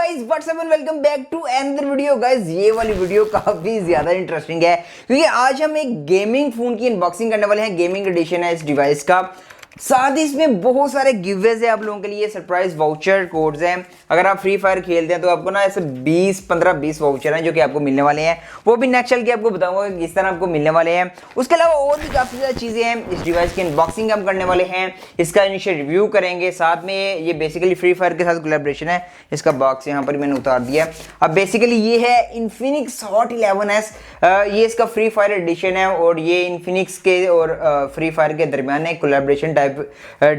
Guys what's up and welcome back to another video. Guys ये वाली video काफी ज्यादा इंटरेस्टिंग है क्योंकि आज हम एक गेमिंग फोन की अनबॉक्सिंग करने वाले हैं। गेमिंग एडिशन है इस डिवाइस का, साथ ही इसमें बहुत सारे गिववेज है आप लोगों के लिए, सरप्राइज वाउचर कोड्स हैं। अगर आप फ्री फायर खेलते हैं तो आपको ना ऐसे 20 वाउचर हैं जो कि आपको मिलने वाले हैं, वो भी नेक्स्ट चल के आपको बताऊंगा कि किस तरह आपको मिलने वाले हैं। उसके अलावा और भी काफ़ी ज़्यादा चीज़ें हैं। इस डिवाइस की अनबॉक्सिंग हम करने वाले हैं, इसका इनिशियल रिव्यू करेंगे, साथ में ये बेसिकली फ्री फायर के साथ कोलैबोरेशन है। इसका बॉक्स यहाँ पर मैंने उतार दिया। अब बेसिकली ये है इन्फिनिक्स हॉट 11S, ये इसका फ्री फायर एडिशन है और ये इन्फिनिक्स के और फ्री फायर के दरमियान एक कोलैबोरेशन टाइप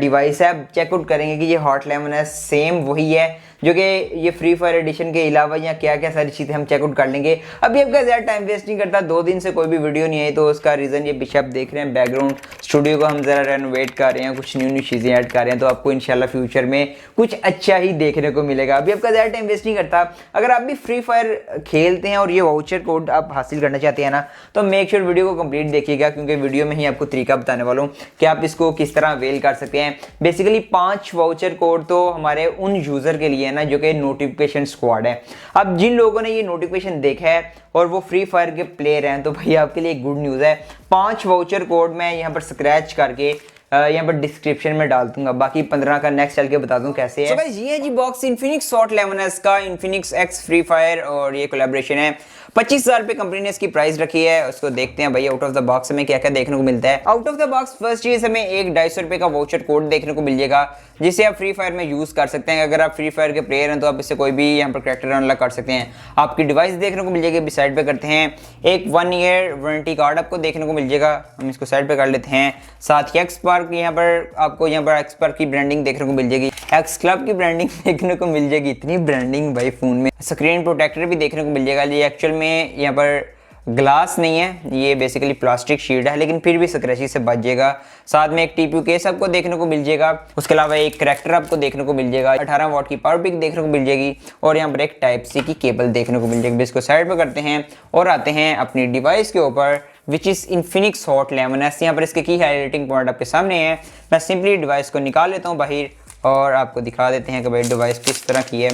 डिवाइस है। चेकआउट करेंगे कि ये हॉट 11S सेम वही है जो कि ये फ्री फायर एडिशन के अलावा या क्या क्या सारी चीज़ें हम चेकआउट कर लेंगे। अभी आपका ज़्यादा टाइम वेस्ट नहीं करता, 2 दिन से कोई भी वीडियो नहीं आई तो उसका रीज़न ये पीछे आप देख रहे हैं बैकग्राउंड स्टूडियो को हम ज़रा रेनोवेट कर रहे हैं, कुछ न्यू चीज़ें ऐड कर रहे हैं, तो आपको इंशाल्लाह फ्यूचर में कुछ अच्छा ही देखने को मिलेगा। अभी आपका ज़्यादा टाइम वेस्ट नहीं करता, अगर आप भी फ्री फायर खेलते हैं और ये वाउचर कोड आप हासिल करना चाहते हैं ना, तो मेक श्योर वीडियो को कंप्लीट देखिएगा क्योंकि वीडियो में ही आपको तरीका बताने वाला हूँ कि आप इसको किस तरह अवेल कर सकते हैं। बेसिकली 5 वाउचर कोड तो हमारे उन यूज़र के लिए है ना जो कि नोटिफिकेशन स्क्वाड है। अब जिन लोगों ने ये नोटिफिकेशन देखा है और वो फ्री फायर के प्लेयर हैं तो भाई आपके लिए गुड न्यूज़ है। 5 वाउचर कोड मैं यहाँ पर स्क्रैच करके यहाँ पर डिस्क्रिप्शन में डाल दूंगा, बाकी 15 का नेक्स्ट चल के बता दूं कैसे है। तो गाइस ये है जी बॉक्स इन्फिनिक्स हॉट 11S का, इन्फिनिक्स एक्स फ्री फायर और ये कोलैबोरेशन है। 25,000 रुपये कंपनी ने इसकी प्राइस रखी है। उसको देखते हैं भाई आउट ऑफ द बॉक्स हमें क्या क्या देखने को मिलता है। Out of the box first चीज हमें एक 250 रुपये का वाउचर कोड देखने को मिल जाएगा जिसे आप फ्री फायर में यूज कर सकते हैं। अगर आप फ्री फायर के प्लेयर हैं तो आप इससे कोई भी यहाँ पर कैरेक्टर अनलॉक कर सकते हैं। आपकी डिवाइस देखने को मिल जाएगी, अभी साइड पे करते हैं। एक 1 ईयर वारंटी कार्ड आपको देखने को मिल जाएगा, हम इसको साइड पे कर लेते हैं। साथ ही एक्सपार्क यहाँ पर आपको यहाँ पर एक्सपार्क की ब्रांडिंग देखने को मिल जाएगी, एक्स क्लब की ब्रांडिंग देखने को मिल जाएगी। इतनी ब्रांडिंग भाई फोन में। स्क्रीन प्रोटेक्टर भी देखने को मिल जाएगा। ये एक्चुअल में यहाँ पर ग्लास नहीं है, ये बेसिकली प्लास्टिक शीट है, लेकिन फिर भी स्क्रैचेस से बच जाएगा। साथ में एक टीपीयू केस आपको देखने को मिल जाएगा। उसके अलावा एक करैक्टर आपको देखने को मिल जाएगा, 18 वाट की पावर पिक देखने को मिल जाएगी और यहाँ पर एक टाइप सी की केबल देखने को मिल जाएगी। इसको साइड पर करते हैं और आते हैं अपनी डिवाइस के ऊपर which is Infinix hot 11S। यहाँ पर इसके की हाईलाइटिंग पॉइंट आपके सामने है। मैं सिंपली डिवाइस को निकाल लेता हूँ बाहर और आपको दिखा देते हैं कि भाई डिवाइस किस तरह की है।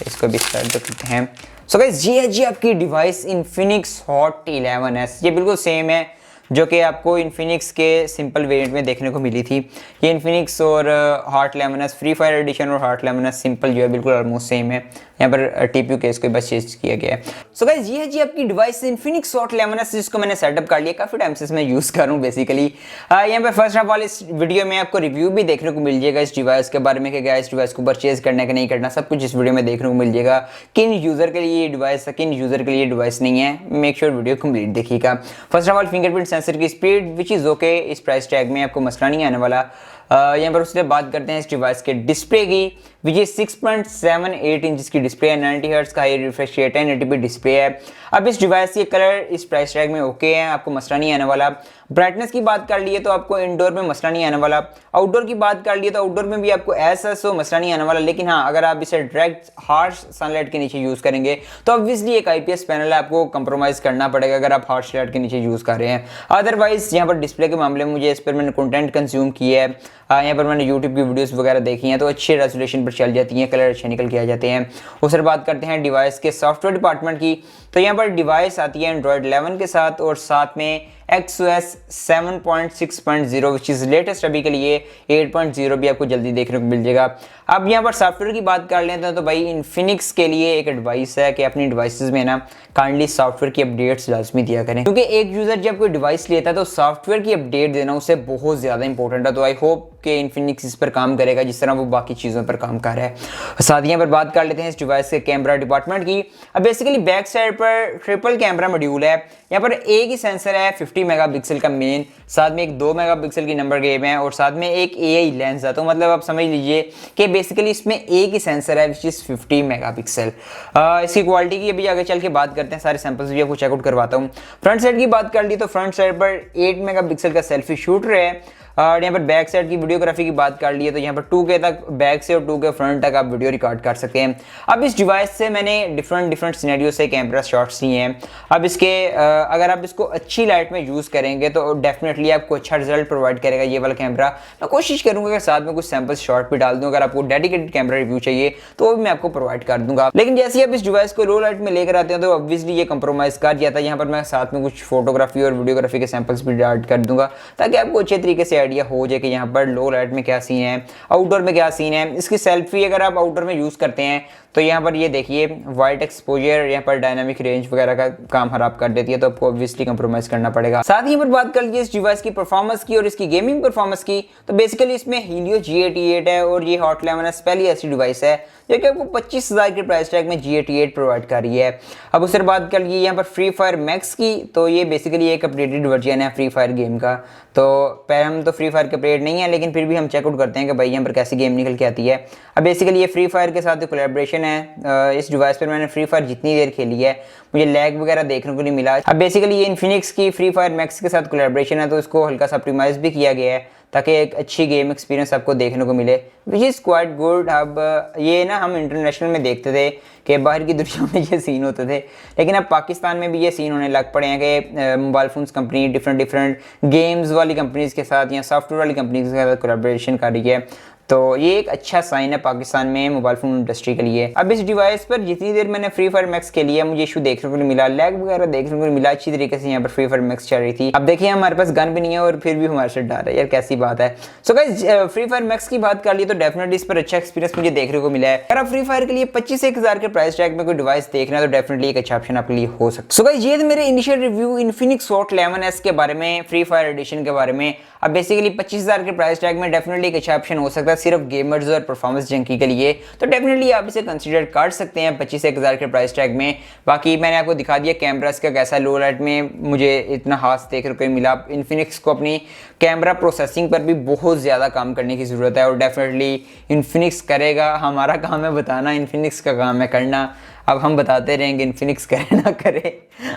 इसको भी साइड पर करते हैं। सो गाइस ये है जी आपकी डिवाइस इन्फिनिक्स हॉट 11S। ये बिल्कुल सेम है जो कि आपको इन्फिनिक्स के सिंपल वेरिएंट में देखने को मिली थी। ये इन्फिनिक्स और Hot 11S Free Fire edition और हॉट 11S सिंपल जो है बिल्कुल ऑलमोस्ट सेम है। यहाँ पर टीपीयू केस को बस चेंज किया गया है। सो गाइस ये है जी आपकी डिवाइस इन्फिनिक्स हॉट 11S जिसको मैंने सेटअप कर लिया, काफ़ी टाइम से इसमें यूज़ कर रहा हूँ बेसिकली। यहाँ पर फर्स्ट ऑफ ऑल इस वीडियो में आपको रिव्यू भी देखने को मिल जाएगा इस डिवाइस के बारे में कि क्या इस डिवाइस को परचेज करना कि नहीं करना, सब कुछ इस वीडियो में देखने को मिल जाएगा। किन यूज़र के लिए ये डिवाइस है, किन यूज़र के लिए डिवाइस नहीं है, मेक श्योर वीडियो कंप्लीट देखिएगा। First of all fingerprint sensor की स्पीड विच इज़ ओके, इस प्राइस टैग में आपको मसला नहीं आने वाला। यहाँ पर उसके बात करते हैं इस डिवाइस के डिस्प्ले की, विच इज 6.78 इंच की डिस्प्ले है, 90 हर्ट्ज का हाई रिफ्रेश रेट है, 1080p डिस्प्ले है। अब इस डिवाइस के कलर इस प्राइस टैग में ओके है, आपको मसला नहीं आने वाला। ब्राइटनेस की बात कर लिए तो आपको इंडोर में मसला नहीं आने वाला। आउटडोर की बात कर लिए तो आउटडोर में भी आपको ऐसा सो मसला नहीं आने वाला, लेकिन हाँ अगर आप इसे डायरेक्ट हार्श सनलाइट के नीचे यूज़ करेंगे तो ऑब्वियसली एक IPS पैनल है, आपको कंप्रोमाइज़ करना पड़ेगा अगर आप हार्श लाइट के नीचे यूज़ कर रहे हैं। अदरवाइज यहाँ पर डिस्प्ले के मामले में मुझे इस पर मैंने कंटेंट कंज्यूम किया है, यहाँ पर मैंने यूट्यूब की वीडियोस वगैरह देखी हैं तो अच्छे रेजोल्यूशन पर चल जाती हैं, कलर अच्छे निकल के आ जाते हैं। उससे बात करते हैं डिवाइस के सॉफ्टवेयर डिपार्टमेंट की, तो यहाँ पर डिवाइस आती है एंड्रॉयड 11 के साथ और साथ में XOS 7.6.0 विच इज़ लेटेस्ट अभी के लिए। 8.0 भी आपको जल्दी देखने को मिल जाएगा। अब यहाँ पर सॉफ्टवेयर की बात कर लेते हैं तो भाई इन्फिनिक्स के लिए एक एडवाइस है कि अपनी डिवाइसेस में ना काइंडली सॉफ्टवेयर की अपडेट्स लाजमी दिया करें, क्योंकि एक यूज़र जब कोई डिवाइस लेता है तो सॉफ्टवेयर की अपडेट देना उसे बहुत ज़्यादा इंपॉर्टेंट है। तो आई होप कि इन्फिनिक्स इस पर काम करेगा जिस तरह वो बाकी चीज़ों पर काम कर रहा है। साथ ही यहाँ पर बात कर लेते हैं इस डिवाइस के कैमरा डिपार्टमेंट की। अब बेसिकली बैक साइड पर ट्रिपल कैमरा मॉड्यूल है। यहाँ पर एक ही सेंसर है 50 मेगापिक्सल का मेन, साथ में एक 2 मेगापिक्सल की नंबर गेम है और साथ में एक AI लेंस है। तो मतलब आप समझ लीजिए कि बेसिकली इसमें एक ही सेंसर है विच इज़ 50 मेगापिक्सल। इसकी क्वालिटी की अभी आगे चल के बात करते हैं, सारे सैंपल्स भी आपको चेकआउट करवाता हूँ। फ्रंट साइड की बात कर ली तो फ्रंट साइड पर 8 मेगापिक्सल का सेल्फी शूटर है। और यहाँ पर बैक साइड की वीडियोग्राफी की बात कर ली है तो यहाँ पर 2K तक बैक से और 2K फ्रंट तक आप वीडियो रिकॉर्ड कर सकते हैं। अब इस डिवाइस से मैंने डिफरेंट सिनेरियो से कैमरा शॉट्स लिए हैं। अब इसके अगर आप इसको अच्छी लाइट में यूज़ करेंगे तो डेफिनेटली आपको अच्छा रिजल्ट प्रोवाइड करेगा ये वाला कैमरा। मैं कोशिश करूँगा कि साथ में कुछ सैम्पल शॉट भी डाल दूँ, अगर आपको डेडिकेटेड कैमरा रिव्यू चाहिए तो वो भी मैं आपको प्रोवाइड कर दूंगा। लेकिन जैसे ही आप इस डिवाइस को लो लाइट में लेकर आते हैं तो ऑब्वियसली ये कंप्रोमाइज़ कर जाता है। यहाँ पर मैं साथ में कुछ फोटोग्राफी और वीडियोग्राफी के सैंपल्स भी ऐड कर दूंगा ताकि आपको अच्छे तरीके से आइडिया हो जाए कि यहाँ पर लो लाइट में क्या सीन है, आउटडोर में क्या सीन है। इसकी सेल्फी अगर आप आउटडोर में यूज़ करते हैं तो यहाँ पर ये देखिए वाइट एक्सपोजर, यहाँ पर डायनामिक रेंज वगैरह का काम खराब कर देती है, तो आपको ऑब्वियसली कंप्रोमाइज करना पड़ेगा। साथ ही पर बात कर लीजिए इस डिवाइस की परफॉर्मेंस की और इसकी गेमिंग परफॉर्मेंस की, तो बेसिकली इसमें हीलियो G88 है और ये हॉट 11s पहली ऐसी डिवाइस है जो कि आपको 25,000 के प्राइस टैग में G88 प्रोवाइड कर रही है। अब उससे बात कर लीजिए यहाँ पर फ्री फायर मैक्स की, तो ये बेसिकली एक अपडेटेड वर्जन है फ्री फायर गेम का। तो पहले हम तो फ्री फायर के अपडेट नहीं है लेकिन फिर भी हम चेकआउट करते हैं कि भाई यहाँ पर कैसी गेम निकल के आती है। अब बेसिकली ये फ्री फायर के साथ कोलैबोरेशन है। इस डिवाइस पर मैंने फ्री फायर जितनी देर खेली है मुझे लैग वगैरह देखने को नहीं मिला। अब बेसिकली ये इन्फिनिक्स की फ्री फायर मैक्स के साथ कोलैबोरेशन है तो इसको हल्का सा ऑप्टिमाइज भी किया गया है ताकि एक अच्छी गेम एक्सपीरियंस आपको देखने को मिले, विच इज़ क्वाइट गुड। अब ये ना हम इंटरनेशनल में देखते थे कि बाहर की दुनिया में ये सीन होते थे, लेकिन अब पाकिस्तान में भी ये सीन होने लग पड़े हैं कि mobile phones company different games वाली कंपनीज़ के साथ या सॉफ्टवेयर वाली कंपनीज़ के साथ कोलैबोरेशन कर रही है। तो ये एक अच्छा साइन है पाकिस्तान में मोबाइल फ़ोन इंडस्ट्री के लिए। अब इस डिवाइस पर जितनी देर मैंने फ्री फायर मैक्स के लिए मुझे इशू देखने को नहीं मिला, लैग वगैरह देखने को नहीं मिला, अच्छी तरीके से यहाँ पर फ्री फायर मैक्स चल रही थी। अब देखिए हमारे पास गन भी नहीं है और फिर भी हमारे से डर है, यार कैसी बात है। So guys free fire max की बात कर ली तो डेफिनेटली इस पर अच्छा एक्सपीरियंस मुझे देखने को मिला है। अगर आप फ्री फायर के लिए 25,000 के प्राइस टैग में कोई डिवाइस देखना है तो डेफिनेटली एक अच्छा ऑप्शन आपके लिए हो सकता है। सो गाइस ये मेरे initial review Infinix hot 11s के बारे में, फ्री फायर एडिशन के बारे में। अब बेसिकली 25,000 के प्राइस टैग में डेफिनेटली एक अच्छा ऑप्शन हो सकता है सिर्फ गेमर्स और परफॉर्मेंस जंकी के लिए, तो डेफिनेटली आप इसे कंसीडर कर सकते हैं 25,000 के प्राइस टैग में। बाकी मैंने आपको दिखा दिया कैमरा इसका कैसा, लो लाइट में मुझे इतना खास देखने को मिला। इन्फिनिक्स को अपनी कैमरा प्रोसेसिंग पर भी बहुत ज़्यादा काम करने की ज़रूरत है और डेफिनेटली इन्फिनिक्स करेगा। हमारा काम है बताना, इन्फिनिक्स का काम है करना। अब हम बताते रहेंगे इन्फिनिक्स करे ना करे,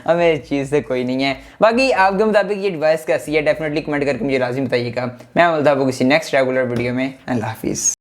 हमें इस चीज़ से कोई नहीं है। बाकी आपके मुताबिक ये डिवाइस कैसी है डेफिनेटली कमेंट करके मुझे लाजिम बताइएगा। मैं मिलता हूँ किसी नेक्स्ट रेगुलर वीडियो में। अल्लाह हाफिज़।